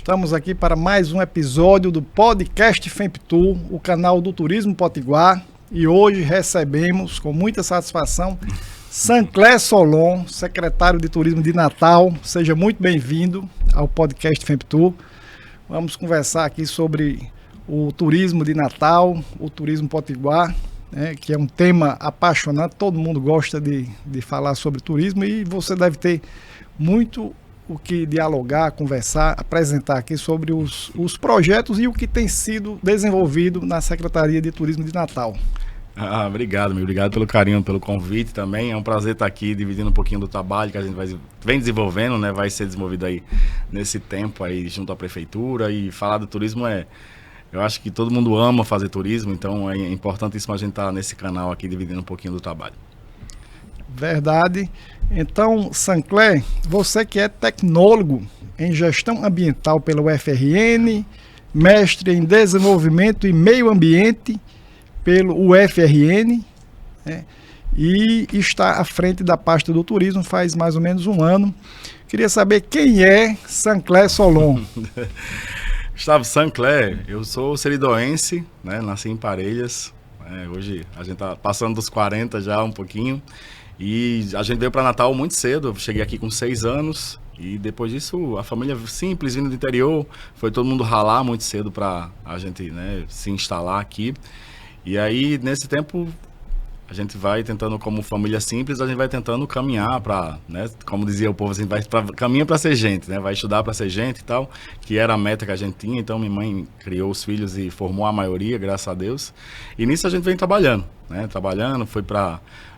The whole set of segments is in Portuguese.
Estamos aqui para mais um episódio do podcast FEMPTUR, o canal do Turismo Potiguar. E hoje recebemos, com muita satisfação, Sancler Solon, secretário de Turismo de Natal. Seja muito bem-vindo ao podcast FEMPTUR. Vamos conversar aqui sobre o turismo de Natal, o turismo potiguar, né, que é um tema apaixonante. Todo mundo gosta de falar sobre turismo e você deve ter muito o que dialogar, conversar, apresentar aqui sobre os projetos e o que tem sido desenvolvido na Secretaria de Turismo de Natal. Obrigado, meu. Obrigado pelo carinho, pelo convite também. É um prazer estar aqui dividindo um pouquinho do trabalho que a gente vem desenvolvendo, né? Vai ser desenvolvido aí nesse tempo aí junto à prefeitura. E falar do turismo eu acho que todo mundo ama fazer turismo, então é importantíssimo a gente estar nesse canal aqui dividindo um pouquinho do trabalho. Verdade. Então, Sancler, você que é tecnólogo em gestão ambiental pela UFRN, mestre em desenvolvimento e meio ambiente pelo UFRN, né, e está à frente da pasta do turismo faz mais ou menos um ano. Queria saber quem é Sancler Solon. Gustavo, Sancler, eu sou seridoense, né, nasci em Parelhas, hoje a gente está passando dos 40 já um pouquinho. E a gente veio para Natal muito cedo, eu cheguei aqui com 6 anos e depois disso a família simples, vindo do interior, foi todo mundo ralar muito cedo para a gente, né, se instalar aqui. E aí nesse tempo a gente vai tentando, como família simples, a gente vai tentando caminhar para, né, como dizia o povo, assim, caminha para ser gente, né, vai estudar para ser gente e tal, que era a meta que a gente tinha. Então minha mãe criou os filhos e formou a maioria, graças a Deus. E nisso a gente vem trabalhando, né,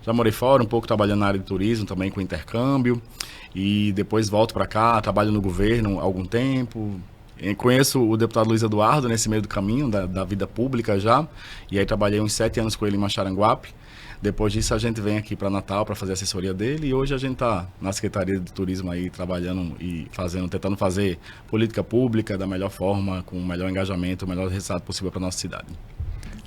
já morei fora um pouco, trabalhando na área de turismo, também com intercâmbio, e depois volto para cá, trabalho no governo há algum tempo. Conheço o deputado Luiz Eduardo nesse meio do caminho da vida pública já, e aí trabalhei uns 7 anos com ele em Maxaranguape. Depois disso a gente vem aqui para Natal para fazer a assessoria dele, e hoje a gente está na Secretaria de Turismo aí trabalhando e tentando fazer política pública da melhor forma, com o melhor engajamento, o melhor resultado possível para nossa cidade.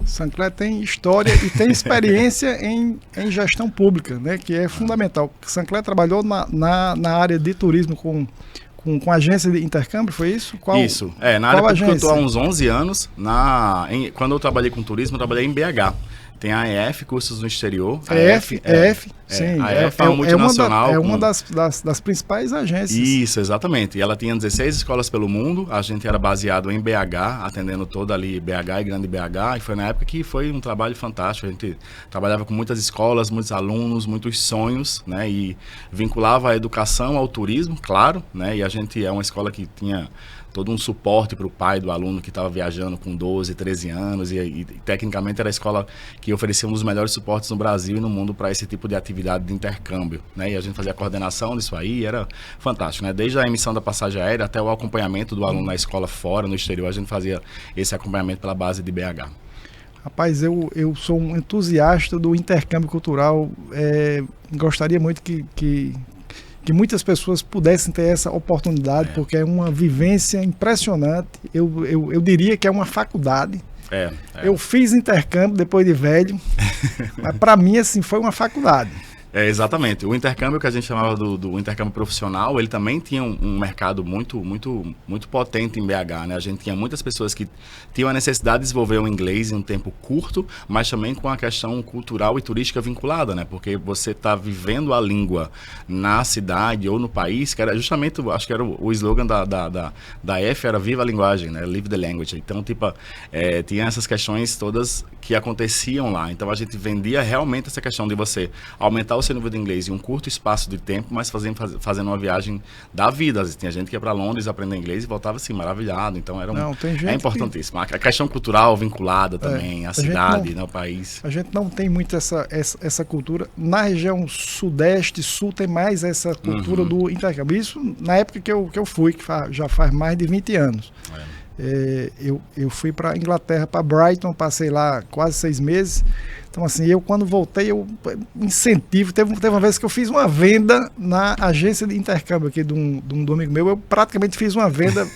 Sancler tem história e tem experiência em gestão pública, né, que é fundamental. Sancler trabalhou na área de turismo com agência de intercâmbio, foi isso? Isso, na área pública eu estou há uns 11 anos. Quando eu trabalhei com turismo, eu trabalhei em BH. Tem a EF, cursos no exterior. Sim. A EF é uma multinacional. É uma das principais agências. Isso, exatamente. E ela tinha 16 escolas pelo mundo. A gente era baseado em BH, atendendo toda ali BH e Grande BH. E foi na época que foi um trabalho fantástico. A gente trabalhava com muitas escolas, muitos alunos, muitos sonhos, né? E vinculava a educação ao turismo, claro, né? E a gente é uma escola que tinha todo um suporte para o pai do aluno que estava viajando com 12, 13 anos e tecnicamente era a escola que oferecia um dos melhores suportes no Brasil e no mundo para esse tipo de atividade de intercâmbio, né? E a gente fazia a coordenação disso aí, era fantástico, né? Desde a emissão da passagem aérea até o acompanhamento do aluno na escola fora, no exterior, a gente fazia esse acompanhamento pela base de BH. Rapaz, eu sou um entusiasta do intercâmbio cultural, gostaria muito que muitas pessoas pudessem ter essa oportunidade, porque é uma vivência impressionante. Eu diria que é uma faculdade. Eu fiz intercâmbio depois de velho, mas para mim assim, foi uma faculdade. Exatamente. O intercâmbio que a gente chamava do intercâmbio profissional, ele também tinha um mercado muito potente em BH, né? A gente tinha muitas pessoas que tinham a necessidade de desenvolver o inglês em um tempo curto, mas também com a questão cultural e turística vinculada, né? Porque você está vivendo a língua na cidade ou no país, que era justamente, acho que era o slogan da F, era Viva a Linguagem, né? Live the Language. Então, tinha essas questões todas que aconteciam lá. Então, a gente vendia realmente essa questão de você aumentar o seu nível de inglês em um curto espaço de tempo, mas fazendo uma viagem da vida. Tinha gente que ia para Londres aprender inglês e voltava assim, maravilhado. Então é importantíssimo. A questão cultural vinculada também, a cidade, o país. A gente não tem muito essa cultura. Na região sudeste, sul, tem mais essa cultura do intercâmbio. Isso na época que eu fui, que já faz mais de 20 anos. Eu fui para Inglaterra, para Brighton, passei lá quase 6 meses. Então, assim, eu quando voltei, eu incentivo. Teve uma vez que eu fiz uma venda na agência de intercâmbio aqui de um amigo meu. Eu praticamente fiz uma venda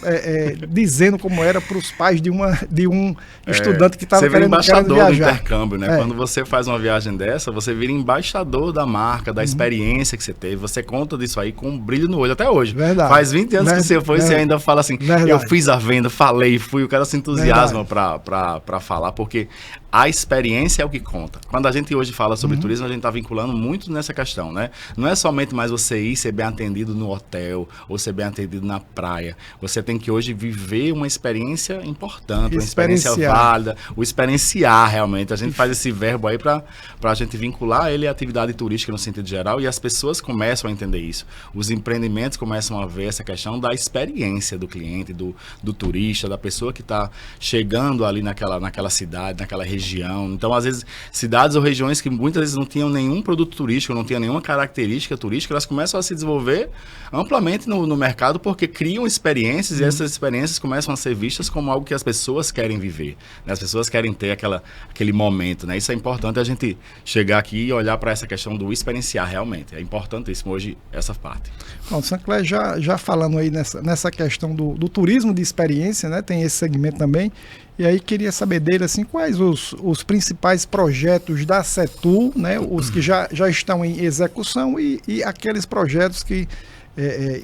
dizendo como era para os pais de um estudante que estava querendo viajar. Você vira embaixador do intercâmbio, né? Quando você faz uma viagem dessa, você vira embaixador da marca, da experiência que você teve. Você conta disso aí com um brilho no olho até hoje. Verdade. Faz 20 anos que você foi e você ainda fala assim, eu fiz a venda, falei, fui. O cara se entusiasma para falar, porque a experiência é o que conta. Quando a gente hoje fala sobre turismo, a gente está vinculando muito nessa questão, né? Não é somente mais você ir ser bem atendido no hotel ou ser bem atendido na praia. Você tem que hoje viver uma experiência importante, uma experiência válida, o experienciar realmente. A gente faz esse verbo aí para a gente vincular ele à atividade turística no sentido geral, e as pessoas começam a entender isso. Os empreendimentos começam a ver essa questão da experiência do cliente, do turista, da pessoa que está chegando ali naquela cidade, naquela região. Então, às vezes, cidades ou regiões que muitas vezes não tinham nenhum produto turístico, não tinham nenhuma característica turística, elas começam a se desenvolver amplamente no mercado, porque criam experiências e essas experiências começam a ser vistas como algo que as pessoas querem viver, né? As pessoas querem ter aquele momento, né? Isso é importante a gente chegar aqui e olhar para essa questão do experienciar realmente. É importantíssimo hoje essa parte. Bom, Sancler, já falando aí nessa questão do turismo de experiência, né? Tem esse segmento também. E aí queria saber dele, assim, quais os principais projetos da Setur, né? Os que já estão em execução e aqueles projetos que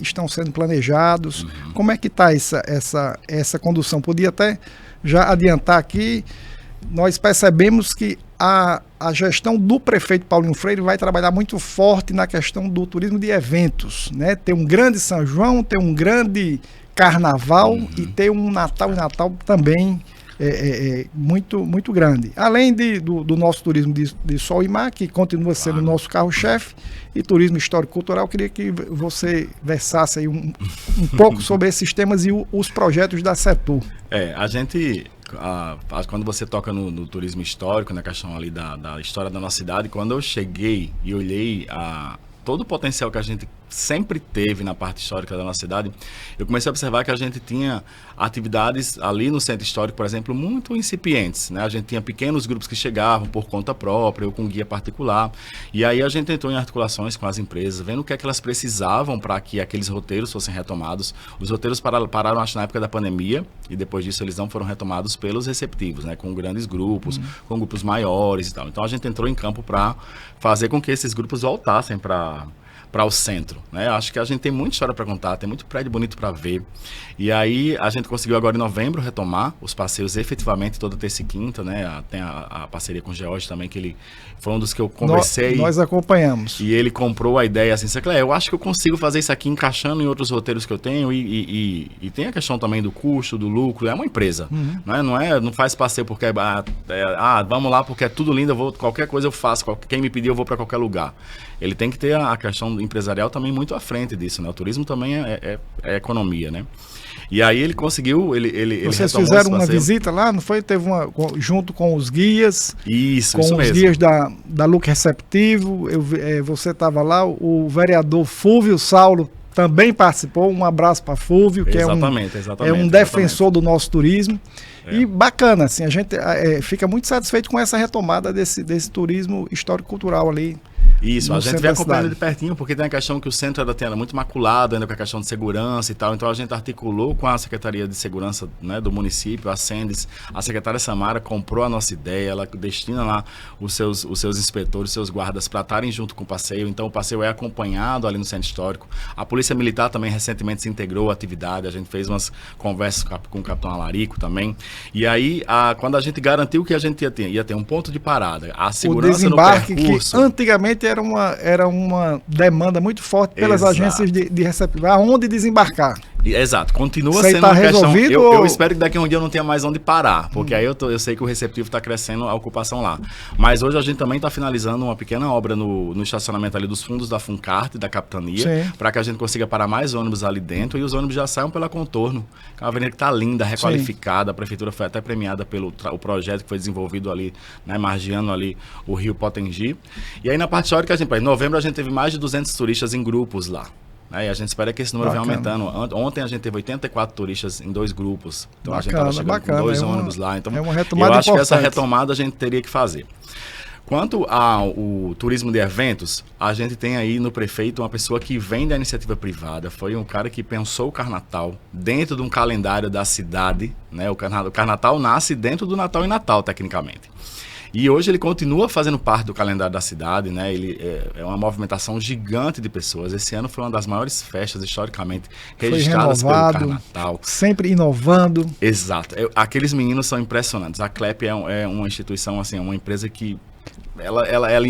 estão sendo planejados. Como é que está essa condução? Podia até já adiantar aqui, nós percebemos que a gestão do prefeito Paulinho Freire vai trabalhar muito forte na questão do turismo de eventos, né? Tem um grande São João, tem um grande Carnaval e tem um Natal também muito, muito grande. Além do nosso turismo de sol e mar, que continua sendo o nosso carro-chefe, e turismo histórico-cultural, queria que você versasse aí um pouco sobre esses temas e os projetos da Setur. A gente... quando você toca no turismo histórico, na questão ali da história da nossa cidade, quando eu cheguei e olhei todo o potencial que a gente sempre teve na parte histórica da nossa cidade, eu comecei a observar que a gente tinha atividades ali no centro histórico, por exemplo, muito incipientes, né? A gente tinha pequenos grupos que chegavam por conta própria ou com guia particular, e aí a gente entrou em articulações com as empresas, vendo o que é que elas precisavam para que aqueles roteiros fossem retomados. Os roteiros pararam, acho, na época da pandemia, e depois disso eles não foram retomados pelos receptivos, né? Com grandes grupos, com grupos maiores e tal. Então a gente entrou em campo para fazer com que esses grupos voltassem para o centro, né? Acho que a gente tem muita história para contar, tem muito prédio bonito para ver. E aí a gente conseguiu agora em novembro retomar os passeios efetivamente toda terça e quinta, né? Tem a parceria com o George também, que ele foi um dos que eu conversei. Nós acompanhamos. E ele comprou a ideia assim, eu acho que eu consigo fazer isso aqui encaixando em outros roteiros que eu tenho e tem a questão também do custo, do lucro, é uma empresa, né? Não faz passeio porque vamos lá porque é tudo lindo, qualquer coisa eu faço, quem me pedir eu vou para qualquer lugar. Ele tem que ter a questão empresarial também muito à frente disso, né? O turismo também é economia, né? E aí ele conseguiu, Vocês fizeram uma visita lá, não foi? Teve junto com os guias. Isso os mesmo. Guias da Look Receptivo. Você estava lá, o vereador Fúvio Saulo também participou. Um abraço para Fúvio, que é um defensor do nosso turismo. E bacana, assim, a gente fica muito satisfeito com essa retomada desse turismo histórico-cultural ali. Isso, a gente vem acompanhando de pertinho, porque tem a questão que o centro era muito maculado, ainda com a questão de segurança e tal, então a gente articulou com a Secretaria de Segurança, né, do município, a SENDES, a secretária Samara comprou a nossa ideia, ela destina lá os seus inspetores, os seus guardas para estarem junto com o passeio, então o passeio é acompanhado ali no centro histórico. A Polícia Militar também recentemente se integrou à atividade, a gente fez umas conversas com o Capitão Alarico também, e aí quando a gente garantiu que a gente ia ter um ponto de parada, a segurança no percurso... Que antigamente era uma demanda muito forte pelas agências de receptivo, aonde desembarcar. Exato, continua sendo uma questão. Eu espero que daqui a um dia eu não tenha mais onde parar, porque aí eu sei que o receptivo está crescendo a ocupação lá. Mas hoje a gente também está finalizando uma pequena obra no estacionamento ali dos fundos da Funcarte, da Capitania, para que a gente consiga parar mais ônibus ali dentro e os ônibus já saiam pela Contorno, que é uma avenida que está linda, requalificada. A prefeitura foi até premiada pelo o projeto que foi desenvolvido ali, né, margeando ali o Rio Potengi. E aí na parte histórica, em novembro a gente teve mais de 200 turistas em grupos lá. E a gente espera que esse número venha aumentando. Ontem a gente teve 84 turistas em 2 grupos. Então a gente estava chegando com 2 ônibus lá. Então é uma retomada eu acho que essa retomada a gente teria que fazer. Quanto ao turismo de eventos, a gente tem aí no prefeito uma pessoa que vem da iniciativa privada, foi um cara que pensou o Carnatal dentro de um calendário da cidade, né? O Carnatal nasce dentro do Natal e Natal, tecnicamente. E hoje ele continua fazendo parte do calendário da cidade, né? Ele é uma movimentação gigante de pessoas. Esse ano foi uma das maiores festas historicamente registradas pelo Carnatal. Sempre inovando. Exato. Aqueles meninos são impressionantes. A CLEP é uma instituição, assim, é uma empresa que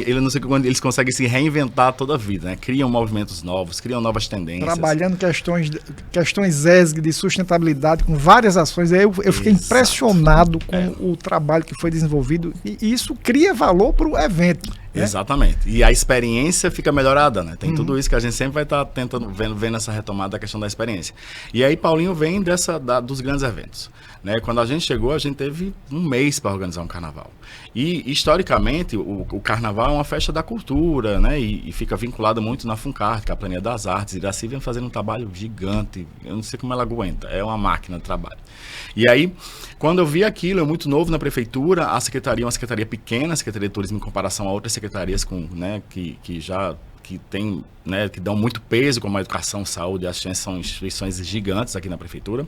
ele não sei quando eles conseguem se reinventar toda a vida, né? Criam movimentos novos, criam novas tendências. Trabalhando questões ESG de sustentabilidade com várias ações. Eu fiquei impressionado com o trabalho que foi desenvolvido e isso cria valor para o evento. Né? Exatamente. E a experiência fica melhorada, né? Tem tudo isso que a gente sempre vai estar tentando vendo essa retomada da questão da experiência. E aí Paulinho vem dos grandes eventos. Né? Quando a gente chegou, a gente teve um mês para organizar um carnaval. E, historicamente, o carnaval é uma festa da cultura, né? E fica vinculado muito na FUNCART, que é a Plania das Artes. Iraci vem fazendo um trabalho gigante. Eu não sei como ela aguenta. É uma máquina de trabalho. E aí, quando eu vi aquilo, eu muito novo na prefeitura, a secretaria é uma secretaria pequena, a Secretaria de Turismo em comparação a outras secretarias que tem, né, que dão muito peso, como a educação, saúde e assistência, são instituições gigantes aqui na prefeitura.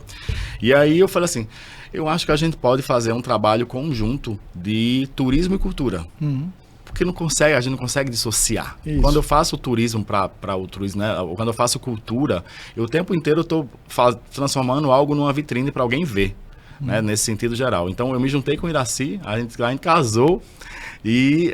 E aí eu falei assim, eu acho que a gente pode fazer um trabalho conjunto de turismo e cultura. Porque a gente não consegue dissociar. Isso. Quando eu faço turismo para o turismo, né, quando eu faço cultura, o tempo inteiro eu estou transformando algo numa vitrine para alguém ver. Né, nesse sentido geral. Então eu me juntei com o Iraci, a gente casou e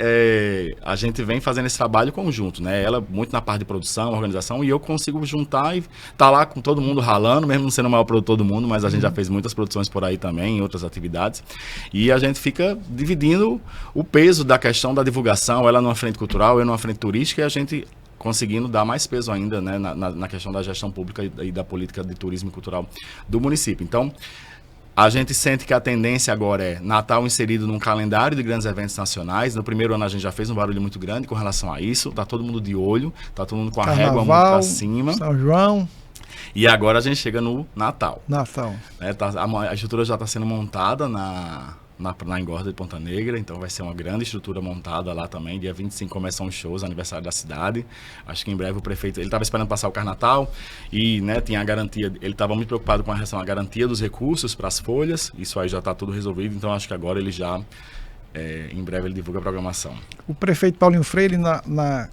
a gente vem fazendo esse trabalho conjunto, né? Ela muito na parte de produção, organização, e eu consigo juntar e tá lá com todo mundo ralando, mesmo não sendo o maior produtor do mundo, mas a gente já fez muitas produções por aí também, em outras atividades, e a gente fica dividindo o peso da questão da divulgação, ela numa frente cultural, eu numa frente turística, e a gente conseguindo dar mais peso ainda, né, na questão da gestão pública e da política de turismo e cultural do município. Então, a gente sente que a tendência agora é Natal inserido num calendário de grandes eventos nacionais. No primeiro ano a gente já fez um barulho muito grande com relação a isso. Tá todo mundo de olho, tá todo mundo com a régua muito pra cima. São João. E agora a gente chega no Natal. Natal. Né, a estrutura já está sendo montada na Engorda de Ponta Negra, então vai ser uma grande estrutura montada lá também. Dia 25 começam os shows, aniversário da cidade. Acho que em breve o prefeito, ele estava esperando passar o Carnatal e, né, tinha a garantia, ele estava muito preocupado com a relação à garantia dos recursos para as folhas, isso aí já está tudo resolvido, então acho que agora ele já, em breve ele divulga a programação. O prefeito Paulinho Freire,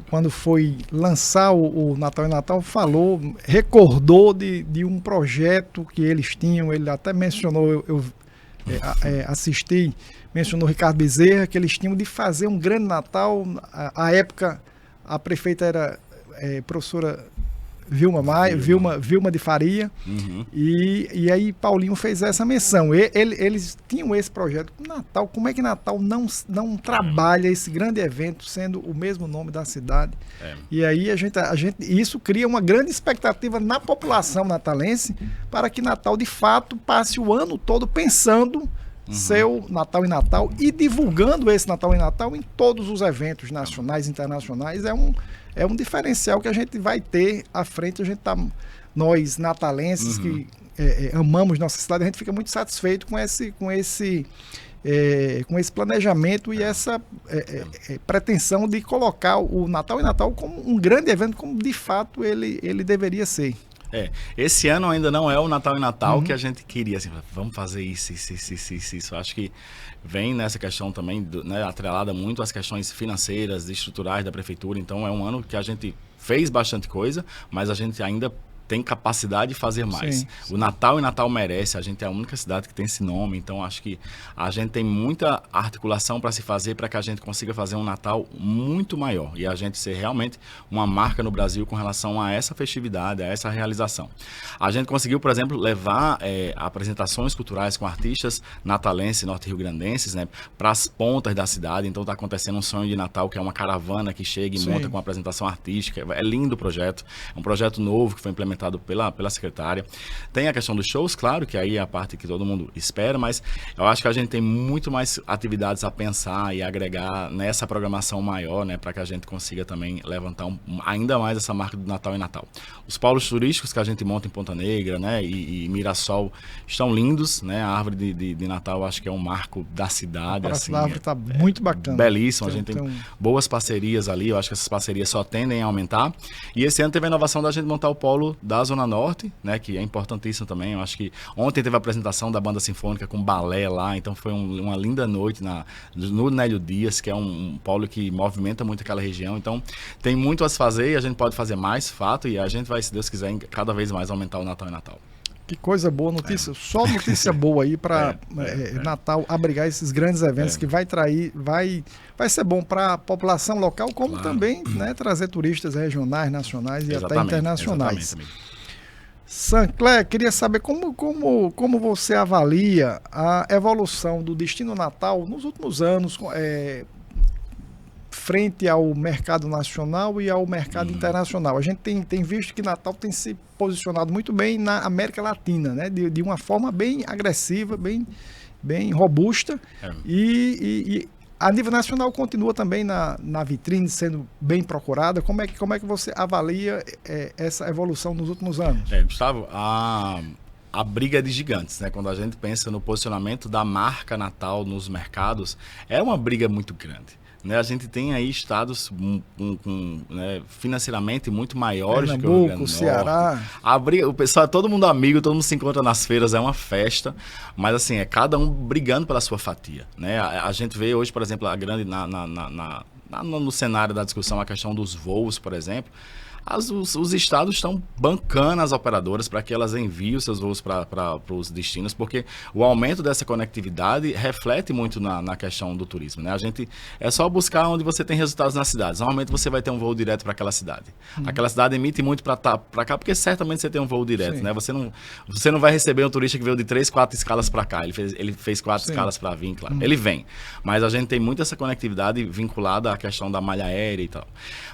quando foi lançar o Natal e Natal, recordou de um projeto que eles tinham, ele até mencionou, mencionou Ricardo Bezerra, que eles tinham de fazer um grande Natal. À época, a prefeita era professora Vilma de Faria, e aí Paulinho fez essa menção. Eles tinham esse projeto. Natal, como é que Natal não trabalha esse grande evento, sendo o mesmo nome da cidade? E aí isso cria uma grande expectativa na população natalense para que Natal, de fato, passe o ano todo pensando seu Natal e Natal e divulgando esse Natal e Natal em todos os eventos nacionais e internacionais. É um diferencial que a gente vai ter à frente. Nós natalenses que amamos nossa cidade, a gente fica muito satisfeito com esse planejamento e essa pretensão de colocar o Natal e Natal como um grande evento, como de fato ele deveria ser. Esse ano ainda não é o Natal e Natal que a gente queria, assim, vamos fazer isso. Acho que vem nessa questão também, né, atrelada muito às questões financeiras, estruturais da prefeitura, então é um ano que a gente fez bastante coisa, mas a gente ainda tem capacidade de fazer mais. Sim. O Natal e Natal merece, a gente é a única cidade que tem esse nome, então acho que a gente tem muita articulação para se fazer para que a gente consiga fazer um Natal muito maior e a gente ser realmente uma marca no Brasil com relação a essa festividade, a essa realização. A gente conseguiu, por exemplo, levar apresentações culturais com artistas natalenses, norte-riograndenses, né, para as pontas da cidade, então está acontecendo um sonho de Natal, que é uma caravana que chega e monta com uma apresentação artística, é lindo o projeto, é um projeto novo que foi implementado orientado pela secretária. Tem a questão dos shows, claro, que aí é a parte que todo mundo espera, mas eu acho que a gente tem muito mais atividades a pensar e agregar nessa programação maior, né, para que a gente consiga também levantar ainda mais essa marca do Natal em Natal. Os polos turísticos que a gente monta em Ponta Negra, né, e Mirassol estão lindos, né, a árvore de Natal acho que é um marco da cidade. A assim, árvore está muito bacana. Belíssimo, a gente tem boas parcerias ali, eu acho que essas parcerias só tendem a aumentar. E esse ano teve a inovação da gente montar o polo da Zona Norte, né, que é importantíssimo também. Eu acho que ontem teve a apresentação da banda sinfônica com balé lá, então foi uma linda noite no Nélio Dias, que é um polo que movimenta muito aquela região. Então tem muito a se fazer e a gente pode fazer mais, fato, e a gente vai, se Deus quiser, cada vez mais aumentar o Natal em Natal. Que coisa boa, notícia, só notícia boa aí para Natal abrigar esses grandes eventos que vai ser bom para a população local, como também, né, trazer turistas regionais, nacionais e até internacionais. Sancler, queria saber como você avalia a evolução do Destino Natal nos últimos anos, frente ao mercado nacional e ao mercado internacional. A gente tem visto que Natal tem se posicionado muito bem na América Latina, né? De uma forma bem agressiva, bem robusta. E a nível nacional continua também na vitrine, sendo bem procurada. Como é que você avalia essa evolução nos últimos anos? Gustavo, a briga é de gigantes, né? Quando a gente pensa no posicionamento da marca Natal nos mercados, é uma briga muito grande. Né, a gente tem aí estados né, financeiramente muito maiores que o Rio Grande do Norte. Ceará. A briga, o pessoal, todo mundo amigo, todo mundo se encontra nas feiras, é uma festa, mas assim, é cada um brigando pela sua fatia. Né? A gente vê hoje, por exemplo, a grande no cenário da discussão, a questão dos voos, por exemplo. Os estados estão bancando as operadoras para que elas enviem os seus voos para os destinos, porque o aumento dessa conectividade reflete muito na questão do turismo. Né? A gente é só buscar onde você tem resultados nas cidades. Normalmente você vai ter um voo direto para aquela cidade. Aquela cidade emite muito para cá, porque certamente você tem um voo direto. Né? Você não vai receber um turista que veio de 3, 4 escalas para cá. Ele fez 4 escalas para vir, claro. Ele vem. Mas a gente tem muito essa conectividade vinculada à questão da malha aérea e tal.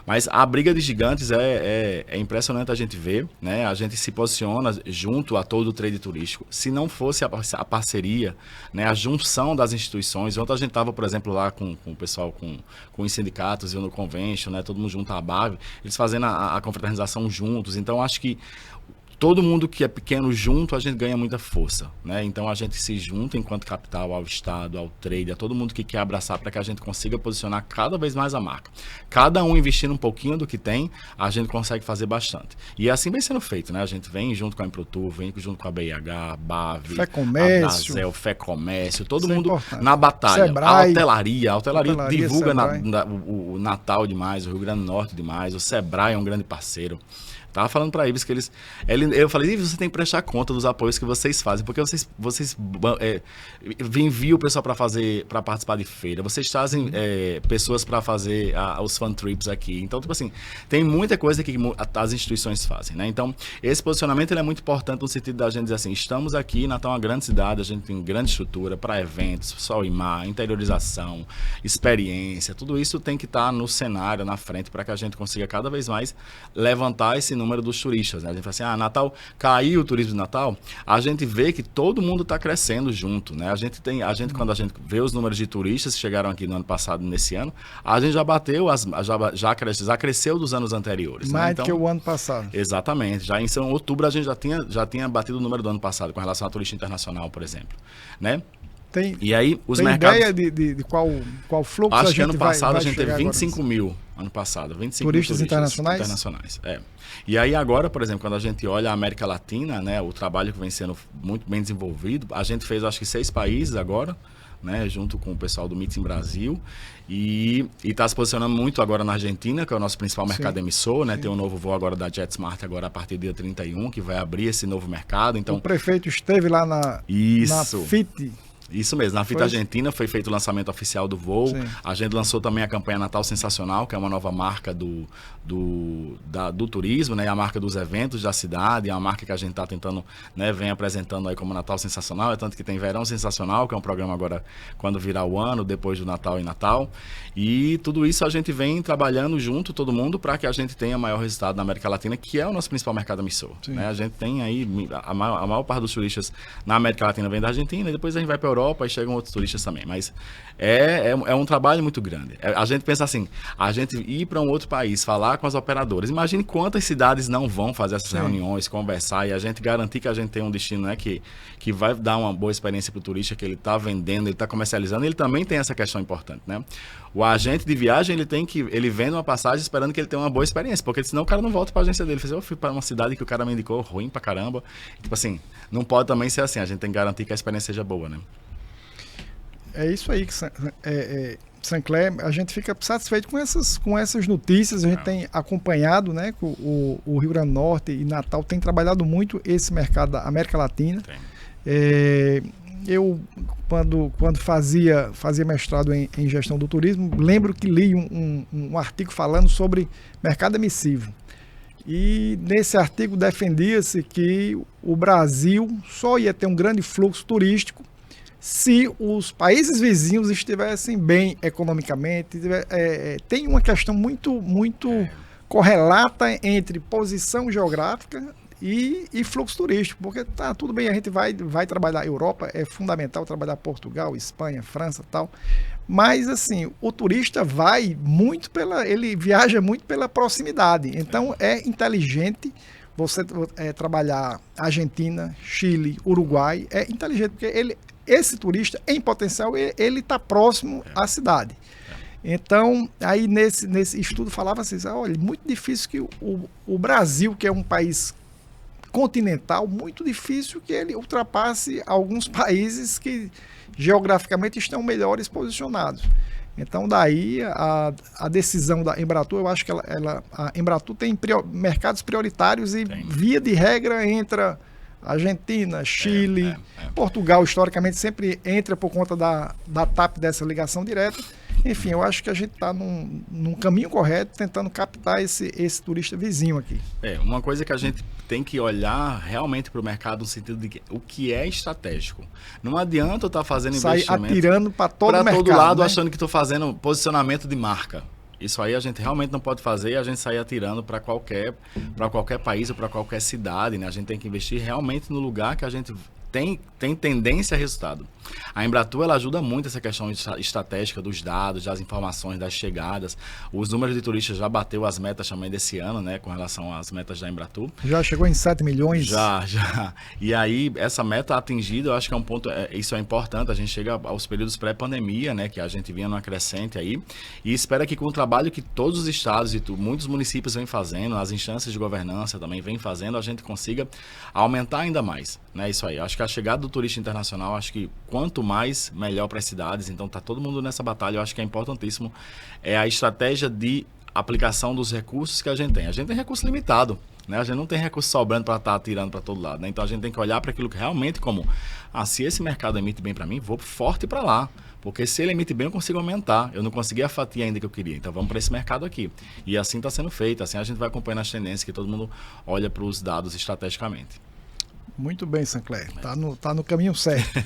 Mas a briga de gigantes é impressionante a gente ver, né? A gente se posiciona junto a todo o trade turístico. Se não fosse a parceria, né? A junção das instituições. Ontem a gente estava, por exemplo, lá com o pessoal, com os sindicatos e no convention, né? Todo mundo junto à BAV, eles fazendo a confraternização juntos. Então, acho que todo mundo que é pequeno junto, a gente ganha muita força, né? Então a gente se junta enquanto capital ao Estado, ao trade, a todo mundo que quer abraçar para que a gente consiga posicionar cada vez mais a marca. Cada um investindo um pouquinho do que tem, a gente consegue fazer bastante. E assim vem sendo feito, né? A gente vem junto com a Improtur, vem junto com a BIH, a BAV, Fé Comércio, a Brasil, Fé Comércio, todo mundo importante. Na batalha. Sebrae, a hotelaria divulga o Natal demais, o Rio Grande do Norte demais, o Sebrae é um grande parceiro. Tava falando para Ives que eu falei, Ives, você tem que prestar conta dos apoios que vocês fazem, porque vocês enviam o pessoal para participar de feira, vocês trazem pessoas para fazer os fan trips aqui. Então, tipo assim, tem muita coisa que as instituições fazem, né? Então, esse posicionamento ele é muito importante no sentido da gente dizer assim, estamos aqui, Natal é uma grande cidade, a gente tem grande estrutura para eventos, sol e mar, interiorização, experiência, tudo isso tem que estar no cenário, na frente, para que a gente consiga cada vez mais levantar esse número dos turistas, né? A gente fala assim, Natal, caiu o turismo de Natal, a gente vê que todo mundo está crescendo junto, né? Quando a gente vê os números de turistas que chegaram aqui no ano passado, nesse ano, a gente já bateu, já cresceu dos anos anteriores. Mais, né? Então, que o ano passado. Exatamente. Já em outubro a gente já tinha batido o número do ano passado, com relação a turista internacional, por exemplo, né? E aí, os mercados... ideia de qual fluxo acho a gente que ano passado a gente teve 25 mil, ano passado, 25 turistas mil internacionais? E aí agora, por exemplo, quando a gente olha a América Latina, né, o trabalho que vem sendo muito bem desenvolvido, a gente fez acho que 6 países agora, né, junto com o pessoal do Meeting Brasil, e está se posicionando muito agora na Argentina, que é o nosso principal mercado emissor, né? Tem um novo voo agora da JetSmart agora a partir do dia 31, que vai abrir esse novo mercado. Então, o prefeito esteve lá na FIT. Isso mesmo, na fita Foi? argentina foi feito o lançamento oficial do voo. Sim. A gente lançou também a campanha Natal Sensacional, que é uma nova marca do turismo, né? A marca dos eventos da cidade, é uma marca que a gente está tentando, né? Vem apresentando aí como Natal Sensacional, é tanto que tem Verão Sensacional, que é um programa agora quando virar o ano, depois do Natal e Natal. E tudo isso a gente vem trabalhando junto, todo mundo, para que a gente tenha maior resultado na América Latina, que é o nosso principal mercado emissor. Né? A gente tem aí, a maior parte dos turistas na América Latina vem da Argentina, e depois a gente vai para a Europa e chegam outros turistas também. Mas é um trabalho muito grande. A gente pensa assim, a gente ir para um outro país, falar com as operadoras. Imagine quantas cidades não vão fazer essas reuniões, conversar, e a gente garantir que a gente tem um destino, né, que vai dar uma boa experiência para o turista, que ele está vendendo, ele está comercializando, ele também tem essa questão importante, né? O agente de viagem, ele vende uma passagem esperando que ele tenha uma boa experiência, porque senão o cara não volta para a agência dele. Eu fui para uma cidade que o cara me indicou ruim pra caramba. Tipo assim, não pode também ser assim, a gente tem que garantir que a experiência seja boa, né? É isso aí, Sancler, a gente fica satisfeito com essas notícias, a gente tem acompanhado, né, o Rio Grande do Norte e Natal tem trabalhado muito esse mercado da América Latina. Eu, quando fazia mestrado em gestão do turismo, lembro que li um artigo falando sobre mercado emissivo. E nesse artigo defendia-se que o Brasil só ia ter um grande fluxo turístico se os países vizinhos estivessem bem economicamente. Tem uma questão muito correlata entre posição geográfica e fluxo turístico, porque tá tudo bem, a gente vai trabalhar Europa, é fundamental trabalhar Portugal, Espanha, França e tal, mas assim, o turista ele viaja muito pela proximidade, então é inteligente você trabalhar Argentina, Chile, Uruguai, é inteligente, porque esse turista, em potencial, ele está próximo à cidade. Então, aí nesse estudo falava assim, olha, muito difícil que o Brasil, que é um país continental, muito difícil que ele ultrapasse alguns países que geograficamente estão melhores posicionados. Então, daí a decisão da Embratur, eu acho que a Embratur tem mercados prioritários e, via de regra, entra Argentina, Chile, Portugal, historicamente, sempre entra por conta da TAP, dessa ligação direta. Enfim, eu acho que a gente está num caminho correto, tentando captar esse turista vizinho aqui. Uma coisa que a gente tem que olhar realmente para o mercado no sentido de o que é estratégico. Não adianta eu estar fazendo investimento... Sair atirando para todo lado, né? achando que estou fazendo posicionamento de marca. Isso aí a gente realmente não pode fazer e a gente sair atirando para qualquer país ou para qualquer cidade, né? A gente tem que investir realmente no lugar que a gente tem tendência a resultado. A Embratur, ela ajuda muito essa questão estratégica dos dados, das informações, das chegadas. Os números de turistas já bateu as metas também desse ano, né, com relação às metas da Embratur. Já chegou em 7 milhões? Já. E aí, essa meta atingida, eu acho que é um ponto, isso é importante, a gente chega aos períodos pré-pandemia, né, que a gente vinha numa crescente aí, e espera que com o trabalho que todos os estados e muitos municípios vêm fazendo, as instâncias de governança também vêm fazendo, a gente consiga aumentar ainda mais, né, isso aí. Acho que a chegada do turista internacional, acho que quanto mais, melhor para as cidades. Então, tá todo mundo nessa batalha. Eu acho que é importantíssimo. É a estratégia de aplicação dos recursos que a gente tem. A gente tem recurso limitado, né? A gente não tem recurso sobrando para estar tirando para todo lado, né? Então, a gente tem que olhar para aquilo que realmente como, se esse mercado emite bem para mim, vou forte para lá. Porque se ele emite bem, eu consigo aumentar. Eu não consegui a fatia ainda que eu queria. Então, vamos para esse mercado aqui. E assim está sendo feito. Assim, a gente vai acompanhando as tendências, que todo mundo olha para os dados estrategicamente. Muito bem, Sancler. Tá no caminho certo.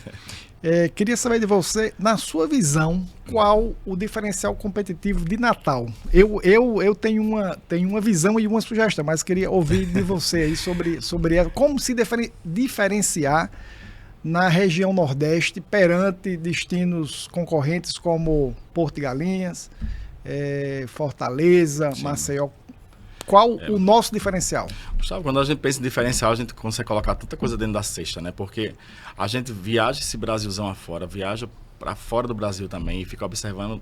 Queria saber de você, na sua visão, qual o diferencial competitivo de Natal? Eu tenho uma visão e uma sugestão, mas queria ouvir de você aí sobre como se diferenciar na região Nordeste perante destinos concorrentes como Porto de Galinhas, Fortaleza, sim, Maceió. Qual o nosso diferencial? Gustavo, quando a gente pensa em diferencial, a gente consegue colocar tanta coisa dentro da cesta, né? Porque a gente viaja esse Brasilzão afora, viaja para fora do Brasil também e fica observando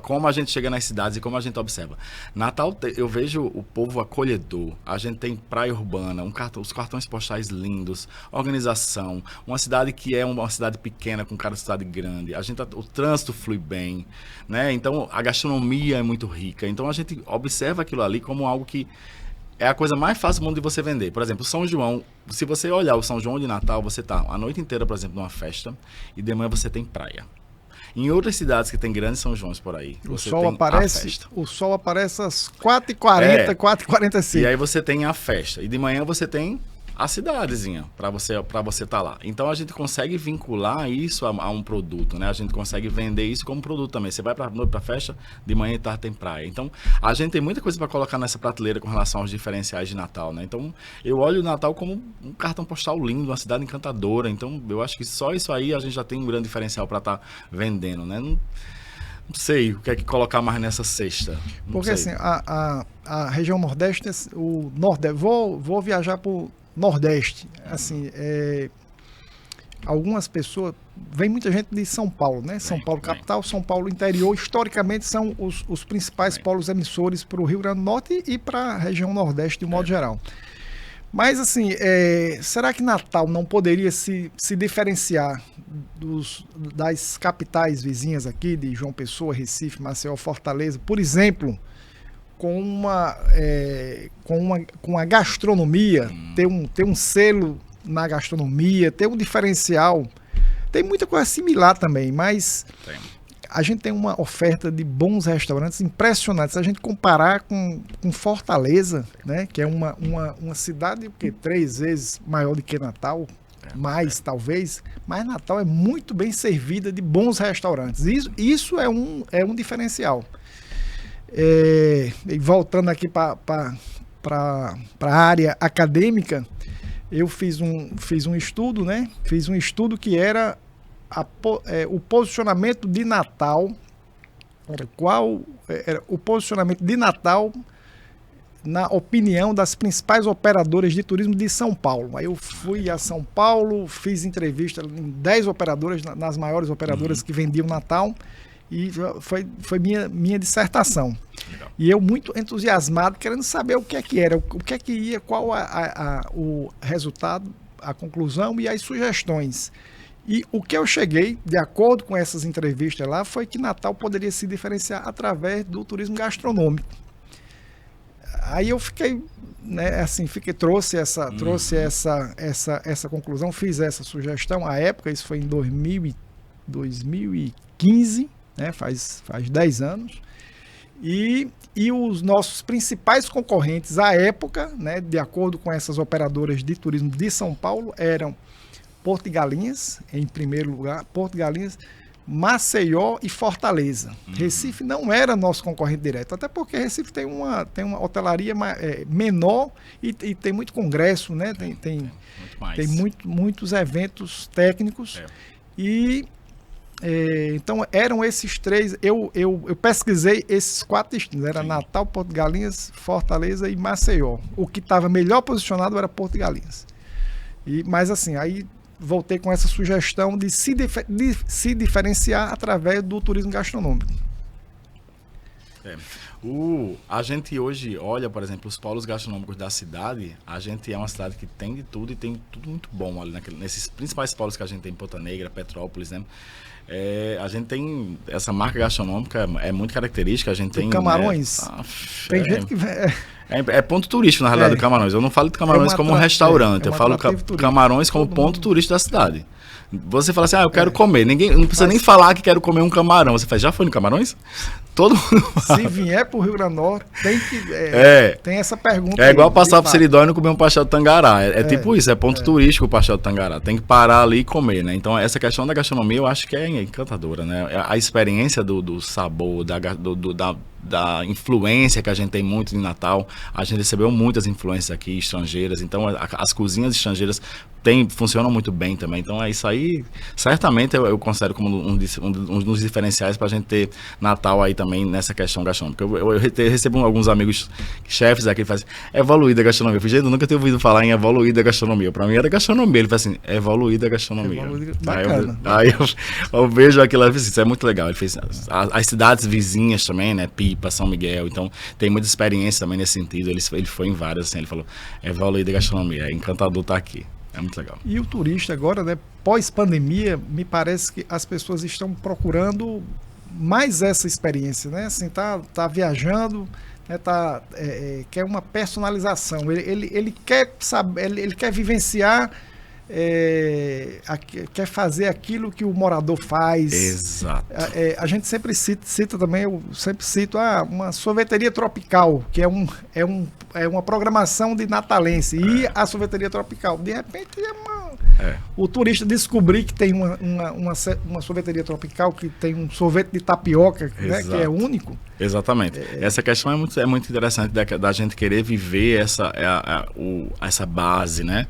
como a gente chega nas cidades e como a gente observa. Natal, eu vejo o povo acolhedor, a gente tem praia urbana, os cartões postais lindos, organização, uma cidade que é uma cidade pequena com cara de cidade grande, o trânsito flui bem, né? Então a gastronomia é muito rica, então a gente observa aquilo ali como algo que é a coisa mais fácil do mundo de você vender. Por exemplo, São João, se você olhar o São João de Natal, você tá a noite inteira, por exemplo, numa festa, e de manhã você tem praia. Em outras cidades que tem grandes São Joões por aí, O você sol tem aparece, a festa. o sol aparece às 4h40, 4h45. E aí você tem a festa. E de manhã você tem a cidadezinha para você tá lá. Então a gente consegue vincular isso a um produto, né? A gente consegue vender isso como produto também. Você vai para noite para festa, de manhã e tarde tem praia. Então a gente tem muita coisa para colocar nessa prateleira com relação aos diferenciais de Natal, né? Então eu olho o Natal como um cartão postal lindo, uma cidade encantadora. Então eu acho que só isso aí a gente já tem um grande diferencial para estar vendendo, né? Não sei o que é que colocar mais nessa cesta. Porque assim, a região Nordeste, o Nordeste, vou viajar para o Nordeste. Assim, algumas pessoas, vem muita gente de São Paulo, né? São Paulo capital, São Paulo interior, historicamente são os principais polos emissores para o Rio Grande do Norte e para a região Nordeste de um modo geral. Mas assim, será que Natal não poderia se diferenciar das capitais vizinhas aqui, de João Pessoa, Recife, Maceió, Fortaleza, por exemplo, com a gastronomia, ter um selo na gastronomia, ter um diferencial? Tem muita coisa similar também, mas a gente tem uma oferta de bons restaurantes impressionantes. Se a gente comparar com Fortaleza, né, que é uma cidade que 3 vezes maior do que Natal, talvez, mas Natal é muito bem servida de bons restaurantes. Isso é um diferencial. E voltando aqui para a área acadêmica, eu fiz um estudo, né? Fiz um estudo que era o posicionamento de Natal. Era o posicionamento de Natal na opinião das principais operadoras de turismo de São Paulo. Aí eu fui a São Paulo, fiz entrevista em 10 operadoras, nas maiores operadoras que vendiam Natal, e foi minha dissertação. Legal. E eu muito entusiasmado, querendo saber o que é que era, o que é que ia, qual o resultado, a conclusão e as sugestões. E o que eu cheguei, de acordo com essas entrevistas lá, foi que Natal poderia se diferenciar através do turismo gastronômico. Aí eu fiquei, né, assim, trouxe essa conclusão, fiz essa sugestão. À época, isso foi em 2015, né, faz 10 anos. E os nossos principais concorrentes à época, né, de acordo com essas operadoras de turismo de São Paulo, eram Porto de Galinhas, em primeiro lugar, Porto de Galinhas, Maceió e Fortaleza. Recife não era nosso concorrente direto, até porque Recife tem uma hotelaria menor e tem muito congresso, né? Tem muitos eventos técnicos. Então eram esses 3, eu pesquisei esses 4 destinos, era Natal, Porto de Galinhas, Fortaleza e Maceió. O que estava melhor posicionado era Porto de Galinhas. Mas assim, aí voltei com essa sugestão de se diferenciar através do turismo gastronômico. A gente hoje olha, por exemplo, os polos gastronômicos da cidade. A gente é uma cidade que tem de tudo e tem tudo muito bom ali nesses principais polos que a gente tem, Ponta Negra, Petrópolis, né? A gente tem essa marca gastronômica, é muito característica. A gente tem Camarões. Tem gente que é ponto turístico, na realidade, do Camarões. Eu não falo de Camarões como um restaurante, eu falo Camarões como ponto turístico da cidade. Você fala assim, eu quero comer. Ninguém não precisa nem falar que quero comer um camarão. Você faz, já foi no Camarões? Todo mundo Se vier pro Rio Grande do Norte, tem essa pergunta. É igual passar pro Seridónio e comer um pastel de Tangará. Tipo isso, é ponto turístico o pastel de Tangará. Tem que parar ali e comer, né? Então, essa questão da gastronomia eu acho que é encantadora, né? A experiência do sabor, da influência que a gente tem muito em Natal. A gente recebeu muitas influências aqui, estrangeiras. Então, as cozinhas estrangeiras funcionam muito bem também. Então, é isso aí. Certamente eu considero como um dos diferenciais para a gente ter Natal aí também nessa questão gastronômica. Eu recebo alguns amigos chefes aqui que fazem evoluída gastronomia. Eu falei, gente, eu nunca tinha ouvido falar em evoluída gastronomia. Para mim era gastronomia. Ele fala assim, evoluída gastronomia. Bacana. Aí eu vejo aquilo e falo assim, isso é muito legal. Ele fez as cidades vizinhas também, né? Pipa, São Miguel. Então, tem muita experiência também nesse sentido. Ele foi em várias, assim. Ele falou, evoluída gastronomia. É encantador estar aqui. É muito legal. E o turista agora, né, pós-pandemia, me parece que as pessoas estão procurando mais essa experiência, né? Assim, tá viajando, né, quer uma personalização, ele quer saber, ele quer vivenciar, quer fazer aquilo que o morador faz. Exato. A gente sempre cita também, eu sempre cito uma sorveteria tropical, que é uma programação de natalense, e a sorveteria tropical, de repente o turista descobrir que tem uma sorveteria tropical, que tem um sorvete de tapioca, né, que é único. Exatamente. Essa questão é muito interessante da gente querer viver essa base, né?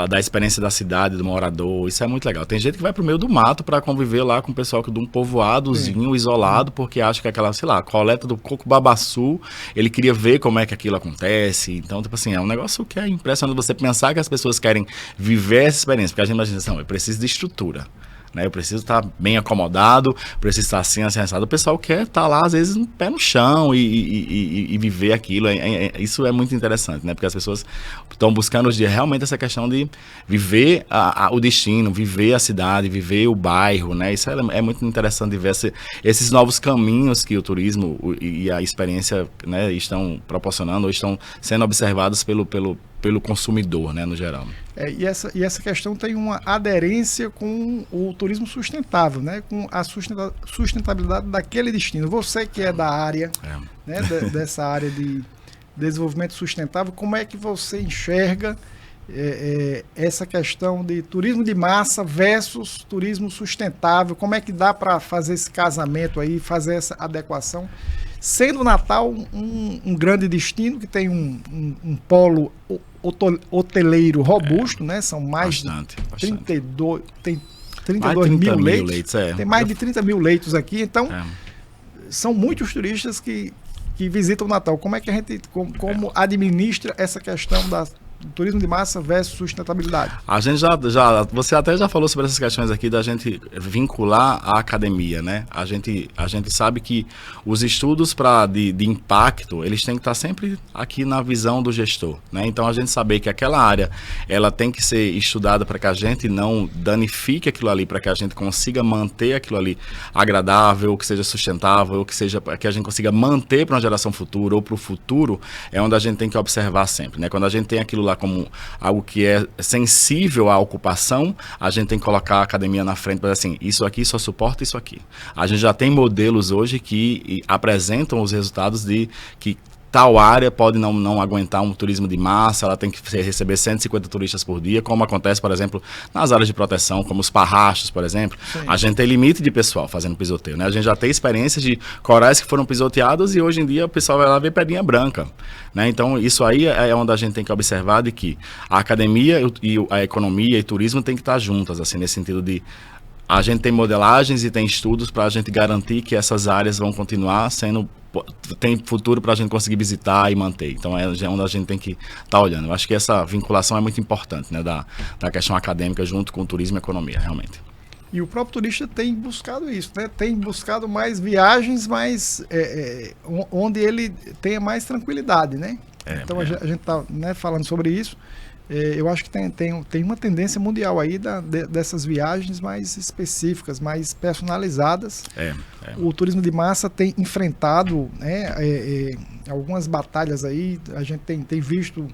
Da experiência da cidade, do morador. Isso é muito legal. Tem gente que vai pro meio do mato para conviver lá com o pessoal de um povoadozinho isolado, porque acha que aquela, sei lá, coleta do coco babaçu, ele queria ver como é que aquilo acontece. Então, tipo assim, é um negócio que é impressionante você pensar que as pessoas querem viver essa experiência, porque a gente imagina assim, eu preciso de estrutura. Né, eu preciso estar bem acomodado, preciso estar assim, assado. O pessoal quer estar lá, às vezes, no pé no chão e viver aquilo. Isso é muito interessante, né? Porque as pessoas estão buscando hoje realmente essa questão de viver o destino, viver a cidade, viver o bairro, né? Isso é muito interessante de ver esses novos caminhos que o turismo e a experiência, né, estão proporcionando ou estão sendo observados pelo consumidor, né, no geral. E essa questão tem uma aderência com o turismo sustentável, né, com a sustentabilidade daquele destino. Você que é da área, né, dessa área de desenvolvimento sustentável, como é que você enxerga essa questão de turismo de massa versus turismo sustentável? Como é que dá para fazer esse casamento aí, fazer essa adequação? Sendo o Natal um grande destino, que tem um polo hoteleiro robusto, né? São mais de 32 mil leitos. Tem mais de 30 mil leitos aqui, então são muitos turistas que visitam o Natal. Como é que a gente como administra essa questão do turismo de massa versus sustentabilidade? A gente você até já falou sobre essas questões aqui da gente vincular a academia, né? A gente sabe que os estudos de impacto, eles têm que estar sempre aqui na visão do gestor, né? Então a gente saber que aquela área, ela tem que ser estudada para que a gente não danifique aquilo ali, para que a gente consiga manter aquilo ali agradável, que seja sustentável, que a gente consiga manter para uma geração futura ou para o futuro, é onde a gente tem que observar sempre, né? Quando a gente tem aquilo lá como algo que é sensível à ocupação, a gente tem que colocar a academia na frente para dizer assim, isso aqui só suporta isso aqui. A gente já tem modelos hoje que apresentam os resultados de que tal área pode não aguentar um turismo de massa, ela tem que receber 150 turistas por dia, como acontece, por exemplo, nas áreas de proteção, como os parrachos, por exemplo. Sim. A gente tem limite de pessoal fazendo pisoteio, né? A gente já tem experiências de corais que foram pisoteados e hoje em dia o pessoal vai lá ver pedrinha branca, né? Então, isso aí é onde a gente tem que observar de que a academia e a economia e turismo tem que estar juntas, assim, nesse sentido de a gente tem modelagens e tem estudos para a gente garantir que essas áreas vão continuar tem futuro para a gente conseguir visitar e manter. Então é onde a gente tem que estar olhando. Eu acho que essa vinculação é muito importante, né, da questão acadêmica junto com o turismo e a economia, realmente. E o próprio turista tem buscado isso, né? Tem buscado mais viagens, onde ele tenha mais tranquilidade, né? Então a gente está, né, falando sobre isso. Eu acho que tem uma tendência mundial aí dessas viagens mais específicas, mais personalizadas. O turismo de massa tem enfrentado, né, algumas batalhas aí. A gente tem visto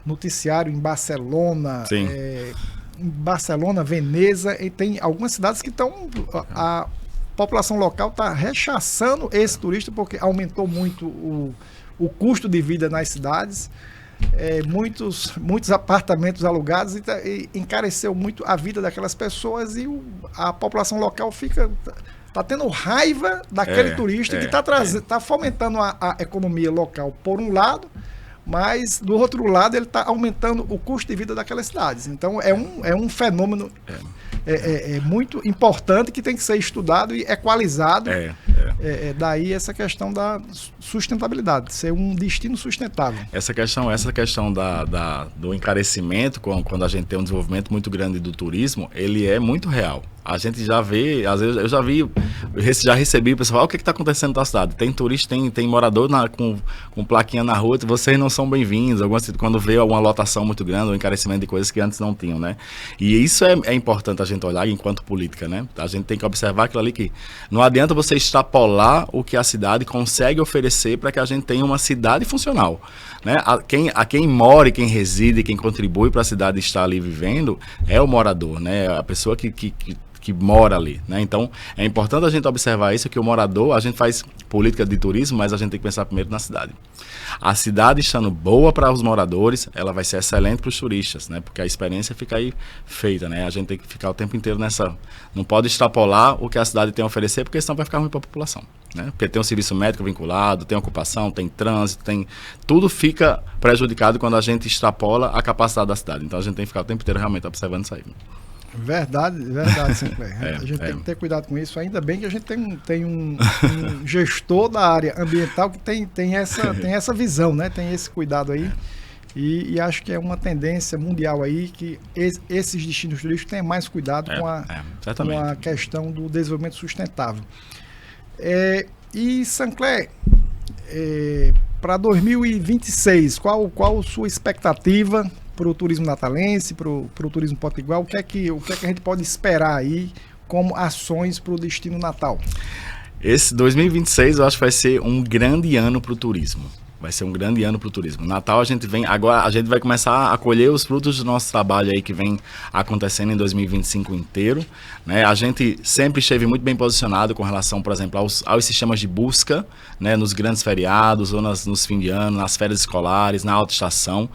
noticiário em Barcelona, Veneza, e tem algumas cidades que estão... A população local está rechaçando esse turista porque aumentou muito o custo de vida nas cidades. Muitos apartamentos alugados e encareceu muito a vida daquelas pessoas e a população local está tendo raiva daquele turista que está fomentando a economia local por um lado, mas do outro lado ele está aumentando o custo de vida daquelas cidades. Então é um fenômeno muito importante que tem que ser estudado e equalizado. Daí essa questão da sustentabilidade, ser um destino sustentável. Essa questão do encarecimento, quando a gente tem um desenvolvimento muito grande do turismo, ele é muito real. a gente já vê, às vezes eu já recebi o pessoal, o que está acontecendo na tua cidade? Tem turista, tem morador com plaquinha na rua, vocês não são bem-vindos, quando vê alguma lotação muito grande, ou encarecimento de coisas que antes não tinham, né? E isso é importante a gente olhar enquanto política, né? A gente tem que observar aquilo ali que não adianta você extrapolar o que a cidade consegue oferecer para que a gente tenha uma cidade funcional, né? Quem mora e quem reside, quem contribui para a cidade estar ali vivendo é o morador, né? A pessoa que mora ali, né? Então, é importante a gente observar isso, que o morador, a gente faz política de turismo, mas a gente tem que pensar primeiro na cidade. A cidade estando boa para os moradores, ela vai ser excelente para os turistas, né? Porque a experiência fica aí feita, né? A gente tem que ficar o tempo inteiro nessa... Não pode extrapolar o que a cidade tem a oferecer, porque senão vai ficar ruim para a população, né? Porque tem um serviço médico vinculado, tem ocupação, tem trânsito, tudo fica prejudicado quando a gente extrapola a capacidade da cidade. Então, a gente tem que ficar o tempo inteiro realmente observando isso aí. Verdade, Sinclair. A gente tem que ter cuidado com isso. Ainda bem que a gente tem um gestor da área ambiental que tem essa visão, né? Tem esse cuidado aí. E acho que é uma tendência mundial aí que esses destinos turísticos tenham mais cuidado com a questão do desenvolvimento sustentável. E, Sinclair, para 2026, qual sua expectativa para o turismo natalense, para o turismo potiguar? O que é que a gente pode esperar aí como ações para o destino natal? Esse 2026 eu acho que vai ser um grande ano para o turismo. Vai ser um grande ano para o turismo. Natal agora a gente vai começar a colher os frutos do nosso trabalho aí que vem acontecendo em 2025 inteiro, né? A gente sempre esteve muito bem posicionado com relação, por exemplo, aos sistemas de busca, né? Nos grandes feriados ou nos fins de ano, nas férias escolares, na alta estação.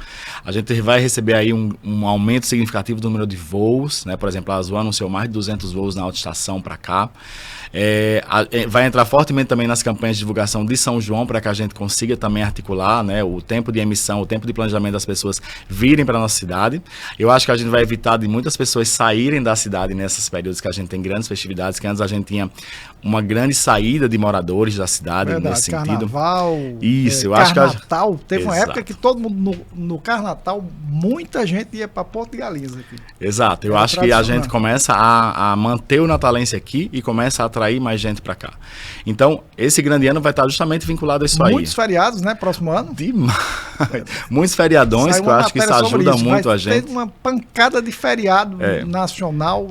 A gente vai receber aí um aumento significativo do número de voos, né? Por exemplo, a Azul anunciou mais de 200 voos na alta estação para cá. Vai entrar fortemente também nas campanhas de divulgação de São João para que a gente consiga também articular, né, o tempo de emissão, o tempo de planejamento das pessoas virem para a nossa cidade. Eu acho que a gente vai evitar de muitas pessoas saírem da cidade nesses períodos que a gente tem grandes festividades, que antes a gente tinha uma grande saída de moradores da cidade. Verdade, nesse sentido. Carnaval, isso, eu acho que Carnatal, teve uma época que todo mundo no Carnatal, muita gente ia para Porto de Galinhas aqui. Exato, eu acho que a gente começa a manter o natalense aqui e começa a atrair mais gente para cá. Então, esse grande ano vai estar justamente vinculado a isso aí. Muitos feriados, né? Próximo ano. Demais. Muitos feriadões, que eu acho que isso ajuda muito a gente. Tem uma pancada de feriado nacional.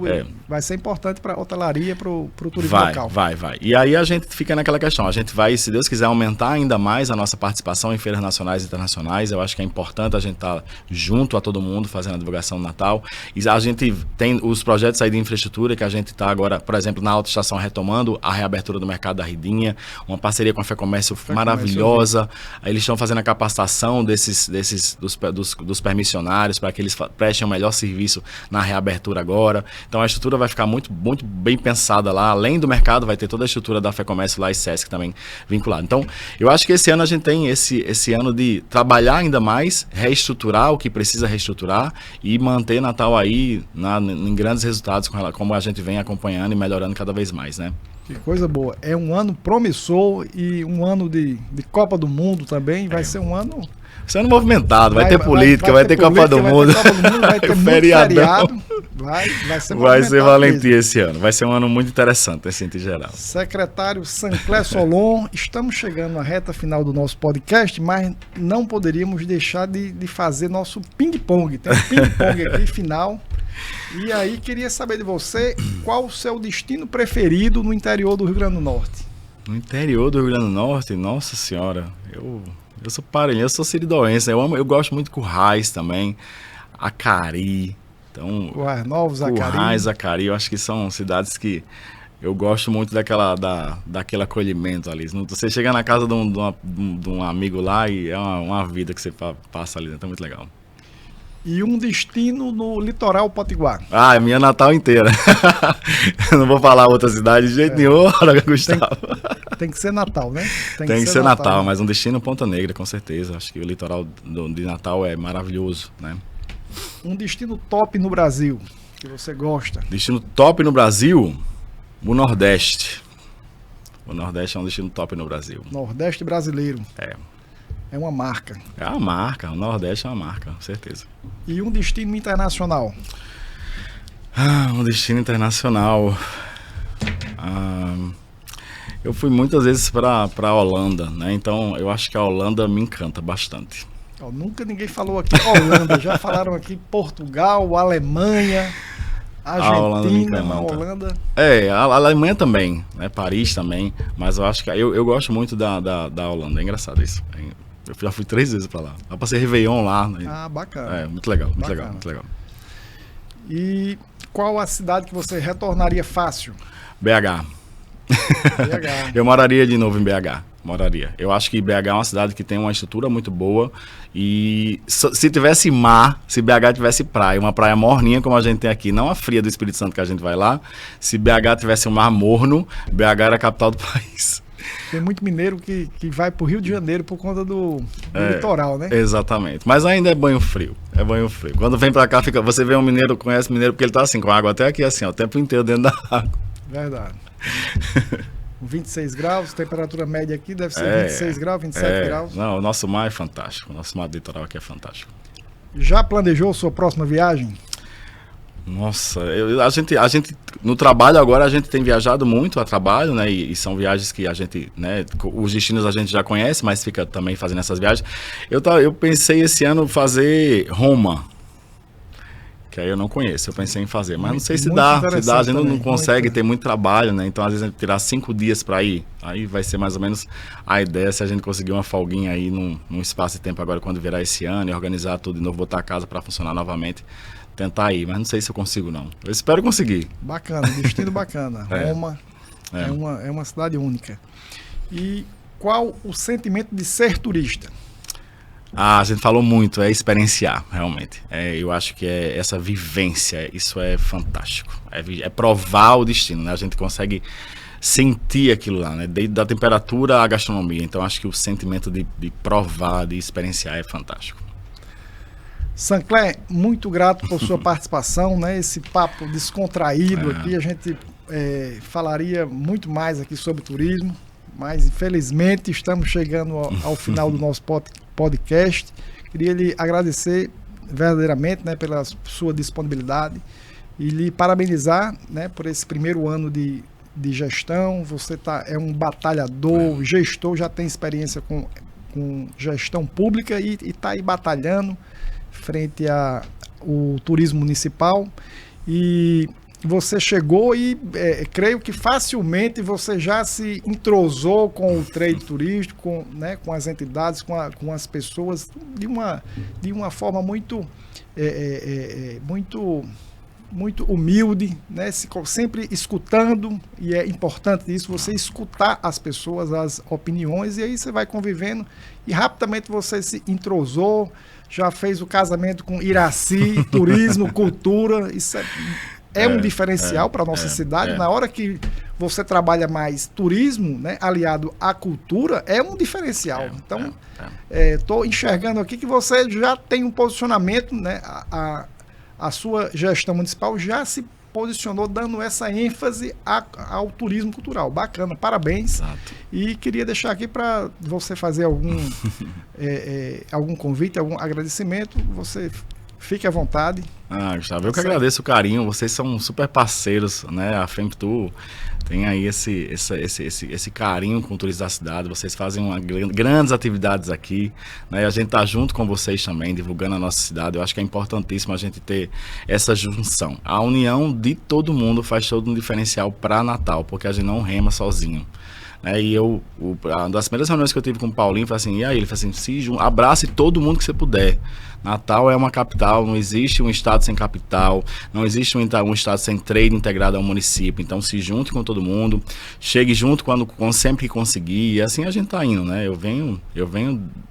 Vai ser importante para a hotelaria, para o turismo local. Vai. E aí a gente fica naquela questão. A gente vai, se Deus quiser, aumentar ainda mais a nossa participação em feiras nacionais e internacionais. Eu acho que é importante a gente estar junto a todo mundo fazendo a divulgação do Natal. E a gente tem os projetos aí de infraestrutura que a gente está agora, por exemplo, na alta estação retomando a reabertura do mercado da Ridinha, uma parceria com a FEComércio maravilhosa. Aí eles estão fazendo a capacitação dos permissionários para que eles prestem o melhor serviço na reabertura agora. Então a estrutura vai ficar muito, muito bem pensada lá. Além do mercado, vai ter toda a estrutura da FEComércio lá e SESC também vinculada. Então, eu acho que esse ano a gente tem esse ano de trabalhar ainda mais, reestruturar o que precisa reestruturar e manter Natal aí em grandes resultados, como a gente vem acompanhando e melhorando cada vez mais, né? Que coisa boa. É um ano promissor e um ano de Copa do Mundo também. Vai ser um ano... Sendo movimentado, vai ter política, vai ter Copa do Mundo, vai ter muito feriado. Vai ser valentia esse ano. Vai ser um ano muito interessante, assim, em geral. Secretário Sinclair Solon, estamos chegando à reta final do nosso podcast, mas não poderíamos deixar de fazer nosso ping-pong. Tem um ping-pong aqui, final. E aí, queria saber de você, qual o seu destino preferido no interior do Rio Grande do Norte? No interior do Rio Grande do Norte? Nossa Senhora, eu sou parelhense, eu sou seridoense, eu gosto muito de Currais também, Acari, então... Currais Novos, Acari. Currais, Acari, eu acho que são cidades que eu gosto muito daquele acolhimento ali. Você chega na casa de um amigo lá e é uma vida que você passa ali, então é muito legal. E um destino no litoral potiguar? É minha Natal inteira. Eu não vou falar outra cidade de jeito nenhum, Gustavo. Tem que ser Natal, né? Tem que ser Natal, né? Mas um destino Ponta Negra, com certeza. Acho que o litoral de Natal é maravilhoso, né? Um destino top no Brasil, que você gosta? Destino top no Brasil? O Nordeste. O Nordeste é um destino top no Brasil. Nordeste brasileiro. É uma marca. É uma marca, o Nordeste é uma marca, com certeza. E um destino internacional? Um destino internacional. Eu fui muitas vezes para a Holanda, né? Então eu acho que a Holanda me encanta bastante. Nunca ninguém falou aqui Holanda, já falaram aqui Portugal, Alemanha, Argentina, a Holanda. A Alemanha também, né? Paris também, mas eu acho que eu gosto muito da Holanda, é engraçado isso. Eu já fui 3 vezes para lá. Eu passei Réveillon lá. Bacana. Muito legal, muito legal, muito legal. E qual a cidade que você retornaria fácil? BH. Eu moraria de novo em BH. Eu acho que BH é uma cidade que tem uma estrutura muito boa e se tivesse mar, se BH tivesse praia, uma praia morninha como a gente tem aqui, não a fria do Espírito Santo que a gente vai lá, se BH tivesse um mar morno, BH era a capital do país. Tem muito mineiro que vai pro Rio de Janeiro por conta do litoral, né? Exatamente. Mas ainda é banho frio. É banho frio. Quando vem pra cá, você vê um mineiro, conhece mineiro porque ele tá assim, com a água até aqui, assim, ó, o tempo inteiro dentro da água. Verdade. 26 graus, temperatura média aqui deve ser 26 graus, 27 graus. Não, o nosso mar é fantástico. O nosso mar do litoral aqui é fantástico. Já planejou sua próxima viagem? Nossa, a gente no trabalho agora a gente tem viajado muito a trabalho, né? E são viagens que a gente, né? Os destinos a gente já conhece, mas fica também fazendo essas viagens. Eu pensei esse ano fazer Roma, que aí eu não conheço. Eu pensei em fazer, mas não sei se dá. A gente não consegue ter muito trabalho, né? Então às vezes a gente tirar 5 dias para ir, aí vai ser mais ou menos a ideia se a gente conseguir uma folguinha aí num espaço de tempo agora quando virar esse ano e organizar tudo de novo, botar a casa para funcionar novamente. Tentar ir, mas não sei se eu consigo não. Eu espero conseguir. Bacana, destino bacana. Roma é uma cidade única. E qual o sentimento de ser turista? A gente falou muito, é experienciar, realmente. Eu acho que é essa vivência, isso é fantástico. É provar o destino, né? A gente consegue sentir aquilo lá, né? Desde da temperatura à gastronomia. Então acho que o sentimento de provar, de experienciar é fantástico. Sancler, muito grato por sua participação, né? Esse papo descontraído aqui, a gente falaria muito mais aqui sobre turismo, mas infelizmente estamos chegando ao final do nosso podcast. Queria lhe agradecer verdadeiramente, né, pela sua disponibilidade e lhe parabenizar, né, por esse primeiro ano de gestão. Você é um batalhador, gestor, já tem experiência com gestão pública e está aí batalhando frente ao turismo municipal, e você chegou e creio que facilmente você já se entrosou com o trade turístico, com as entidades, com as pessoas de uma forma muito humilde, né? Sempre escutando, e é importante isso, você escutar as pessoas, as opiniões, e aí você vai convivendo e rapidamente você se entrosou, já fez o casamento com Iraci, turismo, cultura, isso é um diferencial para a nossa cidade. Na hora que você trabalha mais turismo, né, aliado à cultura, é um diferencial. Então, estou enxergando aqui que você já tem um posicionamento, né, a sua gestão municipal já se posicionou dando essa ênfase ao turismo cultural. Bacana, parabéns. Exato. E queria deixar aqui para você fazer algum convite, algum agradecimento. Você fique à vontade. Gustavo, eu que agradeço o carinho. Vocês são super parceiros, né? A FEMPTUR tem aí esse carinho com o turismo da cidade. Vocês fazem grandes atividades aqui, né? A gente tá junto com vocês também, divulgando a nossa cidade. Eu acho que é importantíssimo a gente ter essa junção. A união de todo mundo faz todo um diferencial para Natal, porque a gente não rema sozinho. E uma das primeiras reuniões que eu tive com o Paulinho, foi assim, e aí? Ele falou assim, abrace todo mundo que você puder. Natal é uma capital, não existe um estado sem capital, não existe um estado sem trade integrado ao município. Então se junte com todo mundo, chegue junto sempre que conseguir, e assim a gente tá indo, né? Eu venho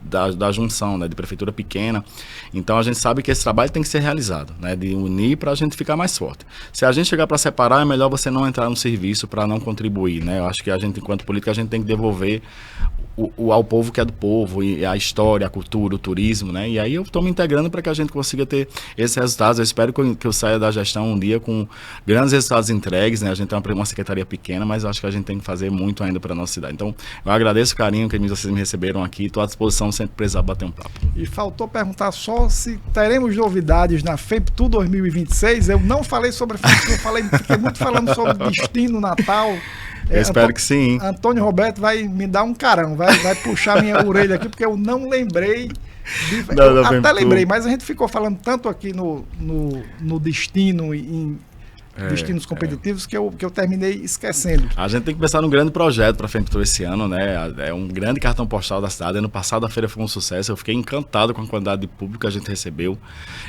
da junção, né, de prefeitura pequena, então a gente sabe que esse trabalho tem que ser realizado, né, de unir para a gente ficar mais forte. Se a gente chegar para separar, é melhor você não entrar no serviço para não contribuir, né? Eu acho que a gente, enquanto política, a gente tem que devolver ao povo que é do povo, e a história, a cultura, o turismo, né? E aí eu estou me integrando para que a gente consiga ter esses resultados. Eu espero que eu saia da gestão um dia com grandes resultados entregues, né? A gente tem uma secretaria pequena, mas eu acho que a gente tem que fazer muito ainda para a nossa cidade. Então, eu agradeço o carinho que vocês me receberam aqui, estou à disposição sempre precisar bater um papo. E faltou perguntar só se teremos novidades na FEMPTU 2026. Eu não falei sobre a FEMPTU, fiquei muito falando sobre destino, Natal. Eu espero que sim. Antônio Roberto vai me dar um carão, vai puxar minha orelha aqui, porque eu não lembrei. Eu até lembrei, mas a gente ficou falando tanto aqui no destino em destinos competitivos que eu terminei esquecendo. A gente tem que pensar num grande projeto para a FEMPTU esse ano, né? É um grande cartão postal da cidade. Ano passado a feira foi um sucesso. Eu fiquei encantado com a quantidade de público que a gente recebeu.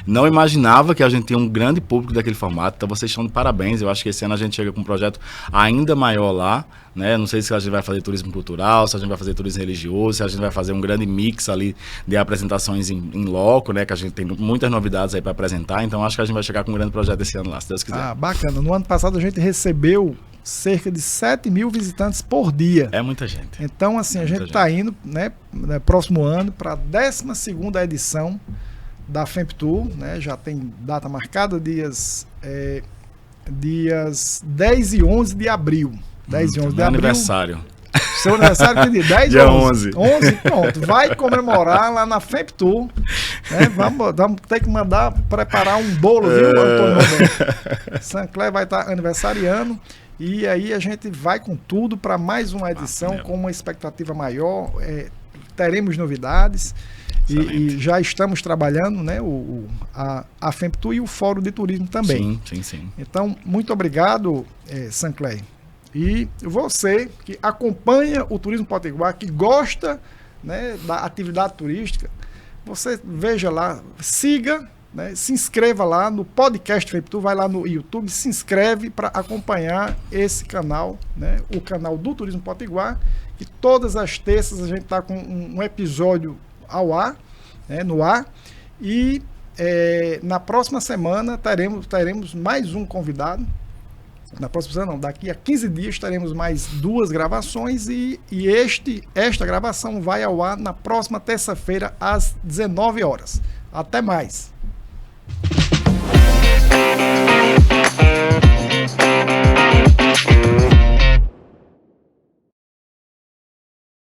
Não imaginava que a gente tinha um grande público daquele formato. Então vocês estão de parabéns. Eu acho que esse ano a gente chega com um projeto ainda maior lá, né? Não sei se a gente vai fazer turismo cultural, se a gente vai fazer turismo religioso, se a gente vai fazer um grande mix ali de apresentações em loco, né? Que a gente tem muitas novidades aí para apresentar. Então acho que a gente vai chegar com um grande projeto esse ano lá, se Deus quiser. Ah, bacana. No ano passado a gente recebeu cerca de 7 mil visitantes por dia. É muita gente. Então, assim, a gente está indo, né, próximo ano, para a 12ª edição da FEMPTU, né? Já tem data marcada, dias 10 e 11 de abril. 10 e 11 de abril. Aniversário. Seu aniversário que dia? 10 dia e 11. 11, pronto. Vai comemorar lá na FEMPTU. Né? Vamos ter que preparar um bolo, viu, Antônio Roberto? Sancler vai estar aniversariando. E aí a gente vai com tudo para mais uma edição com uma expectativa maior. Teremos novidades. E já estamos trabalhando, né, a FEMPTU e o Fórum de Turismo também. Sim. Então, muito obrigado, Sancler. E você que acompanha o Turismo Potiguar, que gosta, né, da atividade turística, você veja lá, siga, né, se inscreva lá no podcast FEMPTU, vai lá no YouTube, se inscreve para acompanhar esse canal, né, o canal do Turismo Potiguar, que todas as terças a gente está com um episódio ao ar, né, no ar, e na próxima semana teremos mais um convidado. Na próxima semana, não, daqui a 15 dias teremos mais 2 gravações e esta gravação vai ao ar na próxima terça-feira às 19 horas. Até mais!